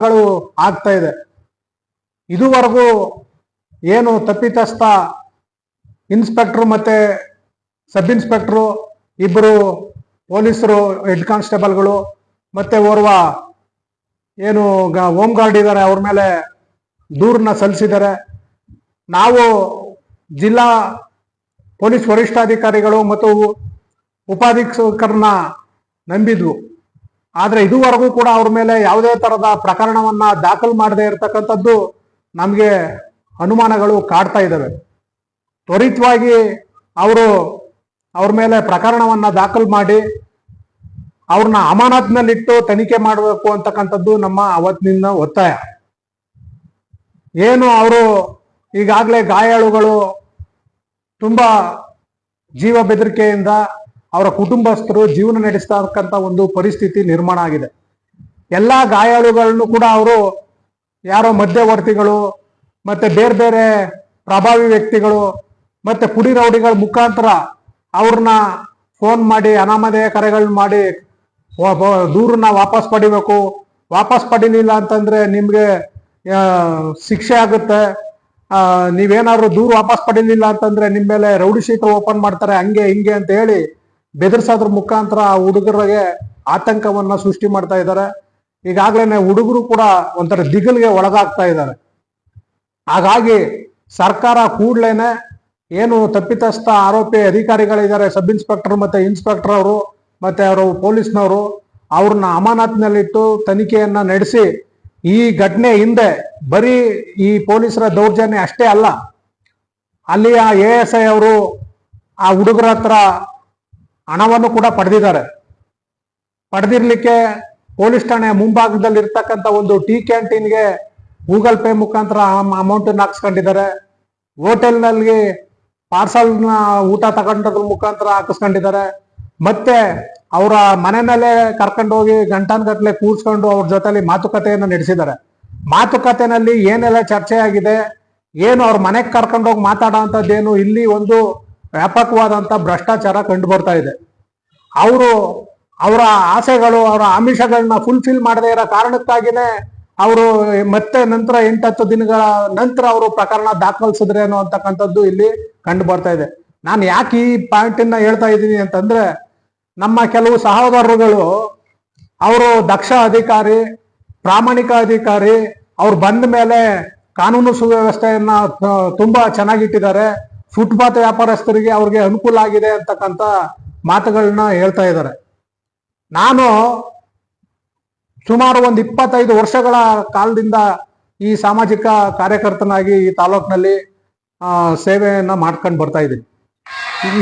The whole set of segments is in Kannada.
ಆಗ್ತಾ ಇದೆ. ಇದುವರೆಗೂ ಏನು ತಪ್ಪಿತಸ್ಥ ಇನ್ಸ್ಪೆಕ್ಟರ್ ಮತ್ತೆ ಸಬ್ ಇನ್ಸ್ಪೆಕ್ಟರ್ ಇಬ್ಬರು ಪೊಲೀಸರು ಹೆಡ್ ಕಾನ್ಸ್ಟೇಬಲ್ಗಳು ಮತ್ತೆ ಓರ್ವ ಏನು ಹೋಮ್ ಗಾರ್ಡ್ ಇದ್ದಾರೆ ಅವ್ರ ಮೇಲೆ ದೂರನ್ನ ಸಲ್ಲಿಸಿದ್ದಾರೆ. ನಾವು ಜಿಲ್ಲಾ ಪೊಲೀಸ್ ವರಿಷ್ಠಾಧಿಕಾರಿಗಳು ಮತ್ತು ಉಪಾಧೀಕ್ಷಕರನ್ನ ನಂಬಿದ್ವು. ಆದ್ರೆ ಇದುವರೆಗೂ ಕೂಡ ಅವ್ರ ಮೇಲೆ ಯಾವುದೇ ತರದ ಪ್ರಕರಣವನ್ನ ದಾಖಲು ಮಾಡದೇ ಇರತಕ್ಕಂಥದ್ದು ನಮಗೆ ಅನುಮಾನಗಳು ಕಾಡ್ತಾ ಇದ್ದಾವೆ. ತ್ವರಿತವಾಗಿ ಅವ್ರ ಮೇಲೆ ಪ್ರಕರಣವನ್ನ ದಾಖಲು ಮಾಡಿ ಅವ್ರನ್ನ ಅಮಾನತ್ನಲ್ಲಿಟ್ಟು ತನಿಖೆ ಮಾಡಬೇಕು ಅಂತಕ್ಕಂಥದ್ದು ನಮ್ಮ ಅವತ್ತಿನಿಂದ ಒತ್ತಾಯ. ಏನು ಅವರು ಈಗಾಗಲೇ ಗಾಯಾಳುಗಳು ತುಂಬಾ ಜೀವ ಬೆದರಿಕೆಯಿಂದ ಅವರ ಕುಟುಂಬಸ್ಥರು ಜೀವನ ನಡೆಸ್ತಕ್ಕಂಥ ಒಂದು ಪರಿಸ್ಥಿತಿ ನಿರ್ಮಾಣ ಆಗಿದೆ. ಎಲ್ಲ ಗಾಯಾಳುಗಳನ್ನು ಕೂಡ ಅವರು ಯಾರೋ ಮಧ್ಯವರ್ತಿಗಳು ಮತ್ತೆ ಬೇರೆ ಬೇರೆ ಪ್ರಭಾವಿ ವ್ಯಕ್ತಿಗಳು ಮತ್ತೆ ಪುಡಿ ರೌಡಿಗಳ ಮುಖಾಂತರ ಅವ್ರನ್ನ ಫೋನ್ ಮಾಡಿ ಅನಾಮಧೇಯ ಕರೆಗಳನ್ನ ಮಾಡಿ ದೂರನ್ನ ವಾಪಸ್ ಪಡಿಬೇಕು, ವಾಪಸ್ ಪಡಿಲಿಲ್ಲ ಅಂತಂದ್ರೆ ನಿಮ್ಗೆ ಶಿಕ್ಷೆ ಆಗುತ್ತೆ, ನೀವೇನಾದ್ರು ದೂರ ವಾಪಸ್ ಪಡಿಲಿಲ್ಲ ಅಂತಂದ್ರೆ ನಿಮ್ ಮೇಲೆ ರೌಡಿ ಶೀಟ್ ಓಪನ್ ಮಾಡ್ತಾರೆ, ಹಂಗೆ ಹಿಂಗೆ ಅಂತ ಹೇಳಿ ಬೆದರ್ಸೋದ್ರ ಮುಖಾಂತರ ಹುಡುಗರಿಗೆ ಆತಂಕವನ್ನ ಸೃಷ್ಟಿ ಮಾಡ್ತಾ ಇದ್ದಾರೆ. ಈಗಾಗಲೇ ಹುಡುಗರು ಕೂಡ ಒಂಥರ ದಿಗಲ್ಗೆ ಒಳಗಾಗ್ತಾ ಇದ್ದಾರೆ. ಹಾಗಾಗಿ ಸರ್ಕಾರ ಕೂಡ್ಲೇನೆ ಏನು ತಪ್ಪಿತಸ್ಥ ಆರೋಪಿ ಅಧಿಕಾರಿಗಳಿದ್ದಾರೆ, ಸಬ್ ಇನ್ಸ್ಪೆಕ್ಟರ್ ಮತ್ತೆ ಇನ್ಸ್ಪೆಕ್ಟರ್ ಅವರು ಮತ್ತೆ ಅವರು ಪೊಲೀಸ್ನವರು, ಅವ್ರನ್ನ ಅಮಾನತ್ನಲ್ಲಿಟ್ಟು ತನಿಖೆಯನ್ನ ನಡೆಸಿ ಈ ಘಟನೆ ಹಿಂದೆ ಬರೀ ಈ ಪೊಲೀಸರ ದೌರ್ಜನ್ಯ ಅಷ್ಟೇ ಅಲ್ಲ, ಅಲ್ಲಿಯ ASI ಅವರು ಆ ಹುಡುಗರ ಹತ್ರ ಹಣವನ್ನು ಕೂಡ ಪಡೆದಿರ್ಲಿಕ್ಕೆ ಪೊಲೀಸ್ ಠಾಣೆ ಮುಂಭಾಗದಲ್ಲಿ ಇರ್ತಕ್ಕಂಥ ಒಂದು ಟೀ ಕ್ಯಾಂಟೀನ್ಗೆ ಗೂಗಲ್ ಪೇ ಮುಖಾಂತರ ಅಮೌಂಟ್ ಹಾಕ್ಸ್ಕೊಂಡಿದ್ದಾರೆ. ಹೋಟೆಲ್ನಲ್ಲಿ ಪಾರ್ಸಲ್ನ ಊಟ ತಗೊಂಡದ್ರ ಮುಖಾಂತರ ಹಾಕಿಸ್ಕೊಂಡಿದ್ದಾರೆ. ಮತ್ತೆ ಅವರ ಮನೆಯಲ್ಲೇ ಕರ್ಕೊಂಡೋಗಿ ಗಂಟನ್ಗಟ್ಲೆ ಕೂರ್ಸ್ಕೊಂಡು ಅವ್ರ ಜೊತೆಲಿ ಮಾತುಕತೆಯನ್ನು ನಡೆಸಿದ್ದಾರೆ. ಮಾತುಕತೆನಲ್ಲಿ ಏನೆಲ್ಲ ಚರ್ಚೆ ಆಗಿದೆ, ಏನು ಅವ್ರ ಮನೆಗೆ ಕರ್ಕೊಂಡೋಗಿ ಮಾತಾಡೋ ಅಂಥದ್ದೇನು, ಇಲ್ಲಿ ಒಂದು ವ್ಯಾಪಕವಾದಂಥ ಭ್ರಷ್ಟಾಚಾರ ಕಂಡು ಬರ್ತಾ ಇದೆ. ಅವರ ಆಸೆಗಳು ಅವರ ಆಮಿಷಗಳನ್ನ ಫುಲ್ಫಿಲ್ ಮಾಡದೇ ಇರೋ ಕಾರಣಕ್ಕಾಗಿನೇ ಅವರು ಮತ್ತೆ ನಂತರ 8-10 ದಿನಗಳ ನಂತರ ಅವರು ಪ್ರಕರಣ ದಾಖಲಿಸಿದ್ರೇನೋ ಅಂತಕ್ಕಂಥದ್ದು ಇಲ್ಲಿ ಕಂಡು ಬರ್ತಾ ಇದೆ. ನಾನು ಯಾಕೆ ಈ ಪಾಯಿಂಟ್ ಅನ್ನ ಹೇಳ್ತಾ ಇದ್ದೀನಿ ಅಂತಂದ್ರೆ, ನಮ್ಮ ಕೆಲವು ಸಹೋದರರುಗಳು ಅವರು ದಕ್ಷ ಅಧಿಕಾರಿ, ಪ್ರಾಮಾಣಿಕ ಅಧಿಕಾರಿ, ಅವ್ರು ಬಂದ ಮೇಲೆ ಕಾನೂನು ಸುವ್ಯವಸ್ಥೆಯನ್ನ ತುಂಬಾ ಚೆನ್ನಾಗಿಟ್ಟಿದ್ದಾರೆ, ಫುಟ್ಪಾತ್ ವ್ಯಾಪಾರಸ್ಥರಿಗೆ ಅವ್ರಿಗೆ ಅನುಕೂಲ ಆಗಿದೆ ಅಂತಕ್ಕಂಥ ಮಾತುಗಳನ್ನ ಹೇಳ್ತಾ ಇದ್ದಾರೆ. ನಾನು ಸುಮಾರು ಒಂದು 25 ವರ್ಷಗಳ ಕಾಲದಿಂದ ಈ ಸಾಮಾಜಿಕ ಕಾರ್ಯಕರ್ತನಾಗಿ ಈ ತಾಲೂಕಿನಲ್ಲಿ ಸೇವೆಯನ್ನ ಮಾಡ್ಕೊಂಡು ಬರ್ತಾ ಇದ್ದೀನಿ.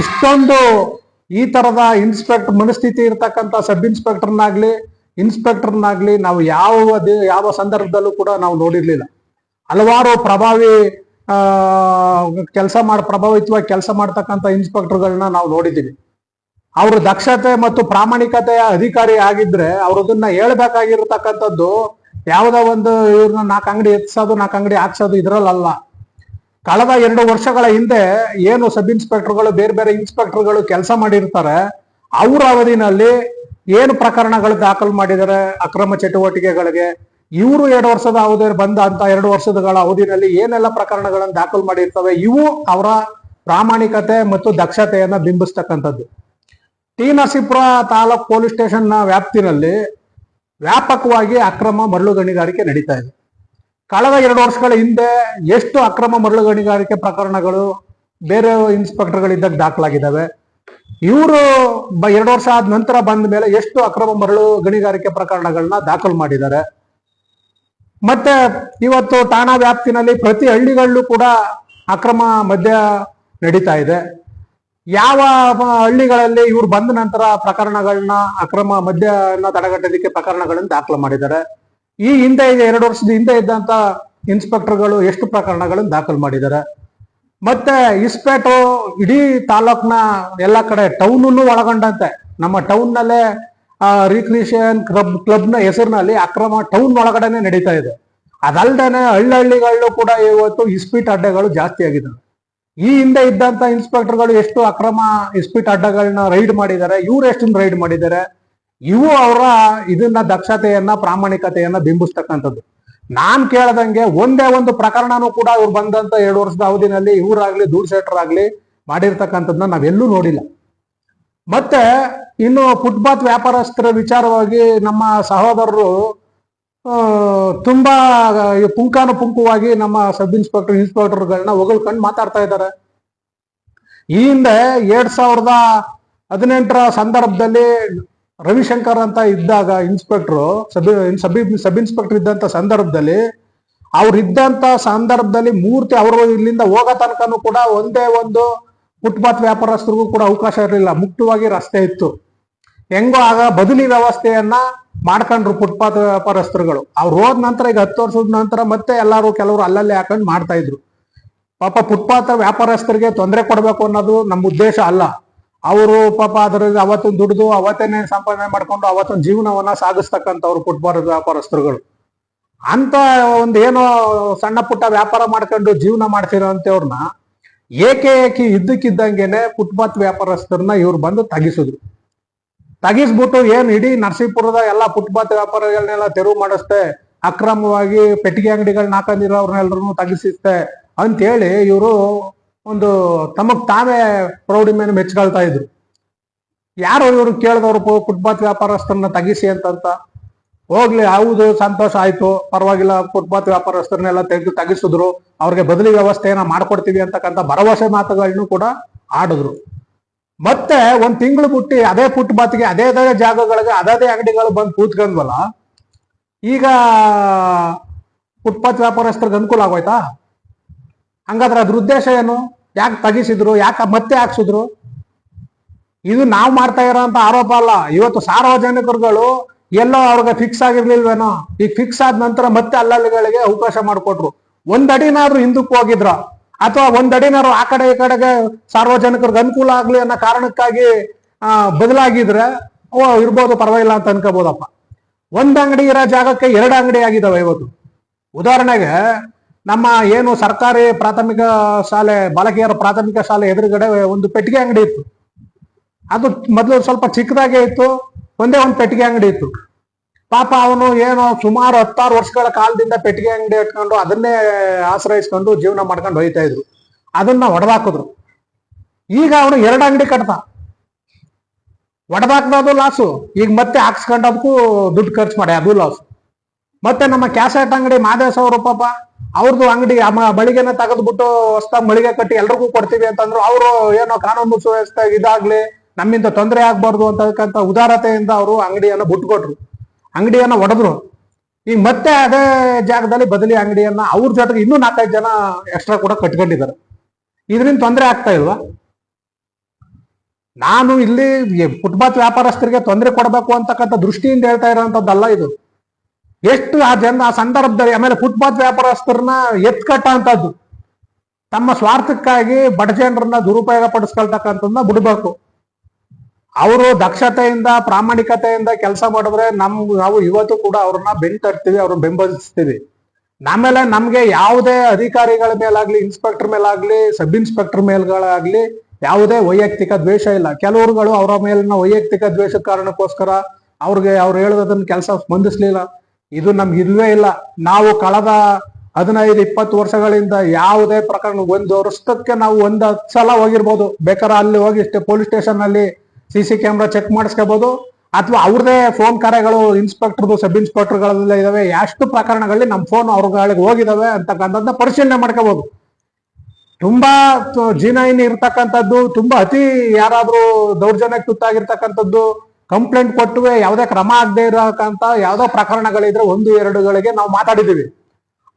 ಇಷ್ಟೊಂದು ಈ ತರದ ಮನಸ್ಥಿತಿ ಇರ್ತಕ್ಕಂಥ ಸಬ್ ಇನ್ಸ್ಪೆಕ್ಟರ್ನಾಗ್ಲಿ ನಾವು ಯಾವ ಸಂದರ್ಭದಲ್ಲೂ ಕೂಡ ನಾವು ನೋಡಿರ್ಲಿಲ್ಲ. ಹಲವಾರು ಪ್ರಭಾವಿತವಾಗಿ ಕೆಲಸ ಮಾಡ್ತಕ್ಕಂಥ ಇನ್ಸ್ಪೆಕ್ಟರ್ಗಳನ್ನ ನಾವು ನೋಡಿದ್ದೀವಿ. ಅವರು ದಕ್ಷತೆ ಮತ್ತು ಪ್ರಾಮಾಣಿಕತೆಯ ಅಧಿಕಾರಿ ಆಗಿದ್ರೆ ಅವ್ರದನ್ನ ಹೇಳ್ಬೇಕಾಗಿರ್ತಕ್ಕಂಥದ್ದು ಯಾವುದೋ ಒಂದು ಇವ್ರನ್ನ 4 ಅಂಗಡಿ ಎತ್ಸೋದು 4 ಅಂಗಡಿ ಹಾಕ್ಸೋದು ಇದ್ರಲ್ಲ. ಕಳೆದ 2 ವರ್ಷಗಳ ಹಿಂದೆ ಏನು ಸಬ್ ಇನ್ಸ್ಪೆಕ್ಟರ್ಗಳು ಬೇರೆ ಬೇರೆ ಇನ್ಸ್ಪೆಕ್ಟರ್ಗಳು ಕೆಲಸ ಮಾಡಿರ್ತಾರೆ, ಅವ್ರ ಅವಧಿನಲ್ಲಿ ಏನು ಪ್ರಕರಣಗಳು ದಾಖಲು ಮಾಡಿದ್ದಾರೆ ಅಕ್ರಮ ಚಟುವಟಿಕೆಗಳಿಗೆ, ಇವರು 2 ವರ್ಷದ ಅವಧಿ ಬಂದ ಅಂತ 2 ವರ್ಷಗಳ ಅವಧಿನಲ್ಲಿ ಏನೆಲ್ಲ ಪ್ರಕರಣಗಳನ್ನು ದಾಖಲು ಮಾಡಿರ್ತವೆ, ಇವು ಅವರ ಪ್ರಾಮಾಣಿಕತೆ ಮತ್ತು ದಕ್ಷತೆಯನ್ನ ಬಿಂಬಿಸ್ತಕ್ಕಂಥದ್ದು. T Narasipura taluk police station ವ್ಯಾಪ್ತಿನಲ್ಲಿ ವ್ಯಾಪಕವಾಗಿ ಅಕ್ರಮ ಮರಳು ಗಣಿಗಾರಿಕೆ ನಡೀತಾ ಇದೆ. ಕಳೆದ 2 ವರ್ಷಗಳ ಹಿಂದೆ ಎಷ್ಟು ಅಕ್ರಮ ಮರಳು ಗಣಿಗಾರಿಕೆ ಪ್ರಕರಣಗಳು ಬೇರೆ ಇನ್ಸ್ಪೆಕ್ಟರ್ಗಳಿದ್ದಾಗ ದಾಖಲಾಗಿದ್ದಾವೆ, ಇವರು 2 ವರ್ಷ ಆದ ನಂತರ ಬಂದ ಮೇಲೆ ಎಷ್ಟು ಅಕ್ರಮ ಮರಳು ಗಣಿಗಾರಿಕೆ ಪ್ರಕರಣಗಳನ್ನ ದಾಖಲು ಮಾಡಿದ್ದಾರೆ. ಮತ್ತೆ ಇವತ್ತು ಠಾಣಾ ವ್ಯಾಪ್ತಿನಲ್ಲಿ ಪ್ರತಿ ಹಳ್ಳಿಗಳಲ್ಲೂ ಕೂಡ ಅಕ್ರಮ ಮದ್ಯ ನಡೀತಾ ಇದೆ. ಯಾವ ಹಳ್ಳಿಗಳಲ್ಲಿ ಇವ್ರು ಬಂದ ನಂತರ ಪ್ರಕರಣಗಳನ್ನ ಅಕ್ರಮ ಮದ್ಯನ ತಡೆಗಟ್ಟೋದಕ್ಕೆ ಪ್ರಕರಣಗಳನ್ನ ದಾಖಲು ಮಾಡಿದ್ದಾರೆ. ಈ ಹಿಂದೆ 2 ವರ್ಷದ ಹಿಂದೆ ಇದ್ದಂತ ಇನ್ಸ್ಪೆಕ್ಟರ್ಗಳು ಎಷ್ಟು ಪ್ರಕರಣಗಳನ್ನು ದಾಖಲು ಮಾಡಿದ್ದಾರೆ. ಮತ್ತೆ ಇಸ್ಪೇಟು ಇಡೀ ತಾಲೂಕ್ನ ಎಲ್ಲ ಕಡೆ ಟೌನ್ ಒಳಗೊಂಡಂತೆ ನಮ್ಮ ಟೌನ್ ನಲ್ಲೇ ರಿಕ್ರಿಯೇಷನ್ ಕ್ಲಬ್ನ ಹೆಸರಿನಲ್ಲಿ ಅಕ್ರಮ ಟೌನ್ ಒಳಗಡೆನೆ ನಡೀತಾ ಇದೆ. ಅದಲ್ದೇನೆ ಹಳ್ಳಿಗಳಲ್ಲೂ ಕೂಡ ಇವತ್ತು ಇಸ್ಪೀಟ್ ಅಡ್ಡೆಗಳು ಜಾಸ್ತಿ ಆಗಿದ್ದಾವೆ. ಈ ಹಿಂದೆ ಇದ್ದಂತ ಇನ್ಸ್ಪೆಕ್ಟರ್ಗಳು ಎಷ್ಟು ಅಕ್ರಮ ಇಸ್ಪೀಟ್ ಅಡ್ಡಗಳನ್ನ ರೈಡ್ ಮಾಡಿದ್ದಾರೆ, ಇವ್ರು ಎಷ್ಟೊಂದು ರೈಡ್ ಮಾಡಿದ್ದಾರೆ. ಇವು ಅವರ ಇದನ್ನ ದಕ್ಷತೆಯನ್ನ ಪ್ರಾಮಾಣಿಕತೆಯನ್ನ ಬಿಂಬಿಸ್ತಕ್ಕಂಥದ್ದು. ನಾನ್ ಕೇಳದಂಗೆ ಒಂದೇ ಒಂದು ಪ್ರಕರಣನೂ ಕೂಡ ಇವ್ರು ಬಂದಂತ 2 ವರ್ಷದ ಅವಧಿನಲ್ಲಿ ಇವರಾಗ್ಲಿ ದೂರ್ಶೆಟ್ರಾಗ್ಲಿ ಮಾಡಿರ್ತಕ್ಕಂಥದ್ದನ್ನ ನಾವೆಲ್ಲೂ ನೋಡಿಲ್ಲ. ಮತ್ತೆ ಇನ್ನು ಫುಟ್ಪಾತ್ ವ್ಯಾಪಾರಸ್ಥರ ವಿಚಾರವಾಗಿ ನಮ್ಮ ಸಹೋದರರು ತುಂಬಾ ಪುಂಖಾನುಪುಂಖವಾಗಿ ನಮ್ಮ ಸಬ್ ಇನ್ಸ್ಪೆಕ್ಟರ್ಗಳನ್ನ ಹೊಗಳ್ಕೊಂಡು ಮಾತಾಡ್ತಾ ಇದ್ದಾರೆ. ಈ ಹಿಂದೆ 2018ರ ಸಂದರ್ಭದಲ್ಲಿ ರವಿಶಂಕರ್ ಅಂತ ಇದ್ದಾಗ ಇನ್ಸ್ಪೆಕ್ಟರ್ ಸಬ್ ಇನ್ಸ್ಪೆಕ್ಟರ್ ಇದ್ದಂತ ಸಂದರ್ಭದಲ್ಲಿ ಮೂರ್ತಿ ಅವರು ಇಲ್ಲಿಂದ ಹೋಗೋ ತನಕನೂ ಕೂಡ ಒಂದೇ ಒಂದು ಫುಟ್ಪಾತ್ ವ್ಯಾಪಾರಸ್ಥರಿಗೂ ಕೂಡ ಅವಕಾಶ ಇರಲಿಲ್ಲ. ಮುಕ್ತವಾಗಿ ರಸ್ತೆ ಇತ್ತು. ಹೆಂಗೋ ಆಗ ಬದಲಿ ವ್ಯವಸ್ಥೆಯನ್ನ ಮಾಡ್ಕೊಂಡ್ರು ಫುಟ್ಪಾತ್ ವ್ಯಾಪಾರಸ್ಥರುಗಳು. ಅವ್ರು ಹೋದ ನಂತರ ಈಗ 10 ವರ್ಷದ ನಂತರ ಮತ್ತೆ ಕೆಲವರು ಅಲ್ಲಲ್ಲಿ ಹಾಕೊಂಡು ಮಾಡ್ತಾ ಇದ್ರು. ಪಾಪ ಫುಟ್ಪಾತ್ ವ್ಯಾಪಾರಸ್ಥರಿಗೆ ತೊಂದರೆ ಕೊಡ್ಬೇಕು ಅನ್ನೋದು ನಮ್ಮ ಉದ್ದೇಶ ಅಲ್ಲ. ಅವರು ಪಾಪ ಅದ್ರಲ್ಲಿ ಅವತ್ತು ದುಡಿದು ಅವತ್ತೇನೆ ಸಂಪಾದನೆ ಮಾಡ್ಕೊಂಡು ಅವತ್ತೊಂದು ಜೀವನವನ್ನ ಸಾಗಿಸ್ತಕ್ಕಂಥವ್ರು ಫುಟ್ಪಾತ್ ವ್ಯಾಪಾರಸ್ಥರುಗಳು. ಅಂತ ಒಂದು ಏನೋ ಸಣ್ಣ ಪುಟ್ಟ ವ್ಯಾಪಾರ ಮಾಡ್ಕೊಂಡು ಜೀವನ ಮಾಡ್ತಿರೋ ಅಂತವ್ರನ್ನ ಏಕೆ ಇದ್ದಕ್ಕಿದ್ದಂಗೆನೆ ಫುಟ್ಪಾತ್ ವ್ಯಾಪಾರಸ್ಥರನ್ನ ಇವ್ರು ಬಂದು ತಗಿಸ್ಬಿಟ್ಟು ಏನ್ ಇಡೀ ನರಸೀಪುರದ ಎಲ್ಲ ಫುಟ್ಪಾತ್ ವ್ಯಾಪಾರಗಳನ್ನೆಲ್ಲ ತೆರವು ಮಾಡಿಸ್ತೆ, ಅಕ್ರಮವಾಗಿ ಪೆಟ್ಟಿಗೆ ಅಂಗಡಿಗಳನ್ನ ಹಾಕೊಂಡಿರೋರ್ನೆಲ್ಲರೂ ತಗಿಸಿಸ್ತೆ ಅಂತೇಳಿ ಇವರು ಒಂದು ತಮಗ್ ತಾವೇ ಪ್ರೌಢಿಮೆಯನ್ನು ಮೆಚ್ಕೊಳ್ತಾ ಇದ್ರು. ಯಾರು ಇವರು ಕೇಳಿದವರು ಫುಟ್ಪಾತ್ ವ್ಯಾಪಾರಸ್ಥರನ್ನ ತಗಿಸಿ ಅಂತ ಹೋಗ್ಲಿ, ಹೌದು ಸಂತೋಷ ಆಯ್ತು, ಪರವಾಗಿಲ್ಲ, ಫುಟ್ಪಾತ್ ವ್ಯಾಪಾರಸ್ಥರನ್ನೆಲ್ಲ ತಗಿಸಿದ್ರು, ಅವ್ರಿಗೆ ಬದಲಿ ವ್ಯವಸ್ಥೆಯನ್ನ ಮಾಡ್ಕೊಡ್ತೀವಿ ಅಂತಕ್ಕಂಥ ಭರವಸೆ ಮಾತುಗಳನ್ನು ಕೂಡ ಆಡಿದ್ರು. ಮತ್ತೆ 1 ತಿಂಗಳು ಬಿಟ್ಟು ಅದೇ ಫುಟ್ಪಾತ್ಗೆ ಅದೇ ಜಾಗಗಳಿಗೆ ಅದೇ ಅಂಗಡಿಗಳು ಬಂದು ಕೂತ್ಕೊಂಡ್ವಲ್ಲ, ಈಗ ಫುಟ್ಪಾತ್ ವ್ಯಾಪಾರಸ್ಥರಿಗೆ ಅನುಕೂಲ ಆಗೋಯ್ತಾ? ಹಂಗಾದ್ರೆ ಅದ್ರ ಉದ್ದೇಶ ಏನು? ಯಾಕೆ ತಗಿಸಿದ್ರು? ಯಾಕೆ ಮತ್ತೆ ಹಾಕ್ಸಿದ್ರು? ಇದು ನಾವು ಮಾಡ್ತಾ ಇರೋಂತ ಆರೋಪ ಅಲ್ಲ. ಇವತ್ತು ಸಾರ್ವಜನಿಕರುಗಳು ಎಲ್ಲೋ ಅವ್ರಿಗೆ ಫಿಕ್ಸ್ ಆಗಿರ್ಲಿಲ್ವೇನೋ, ಈಗ ಫಿಕ್ಸ್ ಆದ ನಂತರ ಮತ್ತೆ ಅಲ್ಲಲ್ಲಿಗಳಿಗೆ ಅವಕಾಶ ಮಾಡಿಕೊಟ್ರು. 1 ಅಡಿನಾದ್ರೂ ಹಿಂದಕ್ಕೆ ಹೋಗಿದ್ರ, ಅಥವಾ 1 ಅಡಿನಾರು ಆ ಕಡೆ ಈ ಕಡೆಗೆ ಸಾರ್ವಜನಿಕರಿಗೆ ಅನುಕೂಲ ಆಗ್ಲಿ ಅನ್ನೋ ಕಾರಣಕ್ಕಾಗಿ ಬದಲಾಗಿದ್ರೆ ಇರ್ಬೋದು, ಪರವಾಗಿಲ್ಲ ಅಂತ ಅನ್ಕೋಬಹುದಪ್ಪ. 1 ಅಂಗಡಿ ಇರೋ ಜಾಗಕ್ಕೆ 2 ಅಂಗಡಿ ಆಗಿದಾವೆ ಇವತ್ತು. ಉದಾಹರಣೆಗೆ ನಮ್ಮ ಏನು ಸರ್ಕಾರಿ ಪ್ರಾಥಮಿಕ ಶಾಲೆ, ಬಾಲಕಿಯರ ಪ್ರಾಥಮಿಕ ಶಾಲೆ ಎದುರುಗಡೆ ಒಂದು ಪೆಟ್ಟಿಗೆ ಅಂಗಡಿ ಇತ್ತು. ಅದು ಮೊದಲು ಸ್ವಲ್ಪ ಚಿಕ್ಕದಾಗೆ ಇತ್ತು, ಒಂದೇ ಒಂದು ಪೆಟ್ಟಿಗೆ ಅಂಗಡಿ ಇತ್ತು. ಪಾಪ ಅವನು ಏನೋ ಸುಮಾರು 16 ವರ್ಷಗಳ ಕಾಲದಿಂದ ಪೆಟ್ಟಿಗೆ ಅಂಗಡಿ ಇಟ್ಕೊಂಡು ಅದನ್ನೇ ಆಶ್ರಯಿಸ್ಕೊಂಡು ಜೀವನ ಮಾಡ್ಕೊಂಡು ಹೋಯ್ತಾ ಇದ್ರು. ಅದನ್ನ ಒಡೆದಾಕಿದ್ರು. ಈಗ ಅವನು 2 ಅಂಗಡಿ ಕಟ್ತ, ಒಡೆದಾಕ್ದದು ಲಾಸು. ಈಗ ಮತ್ತೆ ಹಾಕ್ಸ್ಕೊಂಡದಕ್ಕೂ ದುಡ್ಡು ಖರ್ಚು ಮಾಡಿ ಅದು ಲಾಸು. ಮತ್ತೆ ನಮ್ಮ ಕ್ಯಾಸೆಟ್ ಅಂಗಡಿ ಮಾದೇಶ್ ಅವರು ಪಾಪ ಅವ್ರದ್ದು ಅಂಗಡಿ ಮಳಿಗೆನ ತೆಗೆದ್ಬಿಟ್ಟು ಹೊಸದಾಗಿ ಮಳಿಗೆ ಕಟ್ಟಿ ಎಲ್ರಿಗೂ ಕೊಡ್ತೀವಿ ಅಂತಂದ್ರು. ಅವರು ಏನೋ ಕಾನೂನು ಸುವ್ಯವಸ್ಥೆ ಇದಾಗ್ಲಿ, ನಮ್ಮಿಂದ ತೊಂದರೆ ಆಗ್ಬಾರ್ದು ಅಂತಕ್ಕಂಥ ಉದಾರತೆಯಿಂದ ಅವರು ಅಂಗಡಿಯನ್ನ ಬಿಟ್ಕೊಟ್ರು, ಅಂಗಡಿಯನ್ನ ಒಡೆದ್ರು. ಈಗ ಮತ್ತೆ ಅದೇ ಜಾಗದಲ್ಲಿ ಬದಲಿ ಅಂಗಡಿಯನ್ನ ಅವ್ರ ಜೊತೆಗೆ ಇನ್ನೂ 4-5 ಜನ ಎಕ್ಸ್ಟ್ರಾ ಕೂಡ ಕಟ್ಕೊಂಡಿದ್ದಾರೆ. ಇದರಿಂದ ತೊಂದರೆ ಆಗ್ತಾ ಇಲ್ವಾ? ನಾನು ಇಲ್ಲಿ ಫುಟ್ಪಾತ್ ವ್ಯಾಪಾರಸ್ಥರಿಗೆ ತೊಂದರೆ ಕೊಡಬೇಕು ಅಂತಕ್ಕಂಥ ದೃಷ್ಟಿಯಿಂದ ಹೇಳ್ತಾ ಇರೋಂಥದ್ದಲ್ಲ ಇದು. ಎಷ್ಟು ಆ ಸಂದರ್ಭದಲ್ಲಿ ಆಮೇಲೆ ಫುಟ್ಪಾತ್ ವ್ಯಾಪಾರಸ್ಥರನ್ನ ಎತ್ಕಟ್ಟಂತದ್ದು ತಮ್ಮ ಸ್ವಾರ್ಥಕ್ಕಾಗಿ ಬಡ ಜನರನ್ನ ದುರುಪಯೋಗ ಪಡಿಸ್ಕೊಳ್ತಕ್ಕಂಥದ್ದನ್ನ ಬಿಡ್ಬೇಕು. ಅವರು ದಕ್ಷತೆಯಿಂದ ಪ್ರಾಮಾಣಿಕತೆಯಿಂದ ಕೆಲಸ ಮಾಡಿದ್ರೆ ನಾವು ಇವತ್ತು ಕೂಡ ಅವ್ರನ್ನ ತರ್ತೀವಿ, ಅವ್ರನ್ನ ಬೆಂಬಲಿಸ್ತೀವಿ. ಆಮೇಲೆ ನಮ್ಗೆ ಯಾವುದೇ ಅಧಿಕಾರಿಗಳ ಮೇಲಾಗ್ಲಿ, ಇನ್ಸ್ಪೆಕ್ಟರ್ ಮೇಲಾಗ್ಲಿ, ಸಬ್ ಇನ್ಸ್ಪೆಕ್ಟರ್ ಮೇಲ್ಗಳಾಗ್ಲಿ ಯಾವುದೇ ವೈಯಕ್ತಿಕ ದ್ವೇಷ ಇಲ್ಲ. ಕೆಲವರುಗಳು ಅವರ ಮೇಲಿನ ವೈಯಕ್ತಿಕ ದ್ವೇಷದ ಕಾರಣಕ್ಕೋಸ್ಕರ ಅವ್ರು ಹೇಳೋದನ್ನ ಕೆಲಸ ಸ್ಪಂದಿಸ್ಲಿಲ್ಲ. ಇದು ನಮ್ಗೆ ಇಲ್ವೇ ಇಲ್ಲ. ನಾವು ಕಳೆದ 15-20 ವರ್ಷಗಳಿಂದ ಯಾವುದೇ ಪ್ರಕರಣ, 1 ವರ್ಷಕ್ಕೆ ನಾವು 10 ಸಲ ಹೋಗಿರ್ಬೋದು. ಬೇಕಾದ್ರೆ ಅಲ್ಲಿ ಹೋಗಿ ಪೊಲೀಸ್ ಸ್ಟೇಷನ್ ಅಲ್ಲಿ CC ಕ್ಯಾಮ್ರಾ ಚೆಕ್ ಮಾಡಿಸ್ಕೋಬಹುದು, ಅಥವಾ ಅವ್ರದೇ ಫೋನ್ ಕರೆಗಳು ಇನ್ಸ್ಪೆಕ್ಟರ್ದು ಸಬ್ ಇನ್ಸ್ಪೆಕ್ಟರ್ಗಳೆಲ್ಲ ಇದಾವೆ. ಎಷ್ಟು ಪ್ರಕರಣಗಳಲ್ಲಿ ನಮ್ಮ ಫೋನ್ ಅವ್ರಗಳಿಗೆ ಹೋಗಿದಾವೆ ಅಂತಕ್ಕಂಥದ್ದನ್ನ ಪರಿಶೀಲನೆ ಮಾಡ್ಕೋಬಹುದು. ತುಂಬಾ ಜಿನೈನ್ ಇರ್ತಕ್ಕಂಥದ್ದು, ತುಂಬಾ ಅತಿ ಯಾರಾದ್ರೂ ದೌರ್ಜನ್ಯಕ್ಕೆ ತುತ್ತಾಗಿರ್ತಕ್ಕಂಥದ್ದು, ಕಂಪ್ಲೇಂಟ್ ಕೊಟ್ಟುವೆ ಯಾವುದೇ ಕ್ರಮ ಆಗದೆ ಇರಕ್ಕಂತ ಯಾವ್ದೋ ಪ್ರಕರಣಗಳಿದ್ರೆ 1-2ಗಳಿಗೆ ನಾವು ಮಾತಾಡಿದೀವಿ.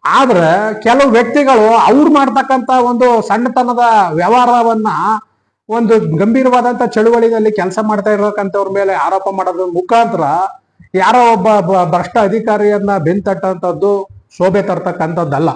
ಆದ್ರೆ ಕೆಲವು ವ್ಯಕ್ತಿಗಳು ಅವ್ರು ಮಾಡ್ತಕ್ಕಂತ ಒಂದು ಸಣ್ಣತನದ ವ್ಯವಹಾರವನ್ನ ಒಂದು ಗಂಭೀರವಾದಂತ ಚಳುವಳಿನಲ್ಲಿ ಕೆಲಸ ಮಾಡ್ತಾ ಇರತಕ್ಕಂಥವ್ರ ಮೇಲೆ ಆರೋಪ ಮಾಡೋದ್ರ ಮುಖಾಂತರ ಯಾರೋ ಒಬ್ಬ ಭ್ರಷ್ಟ ಅಧಿಕಾರಿಯನ್ನ ಬೆಂತಟ್ಟಂತದ್ದು ಶೋಭೆ ತರ್ತಕ್ಕಂಥದ್ದಲ್ಲ.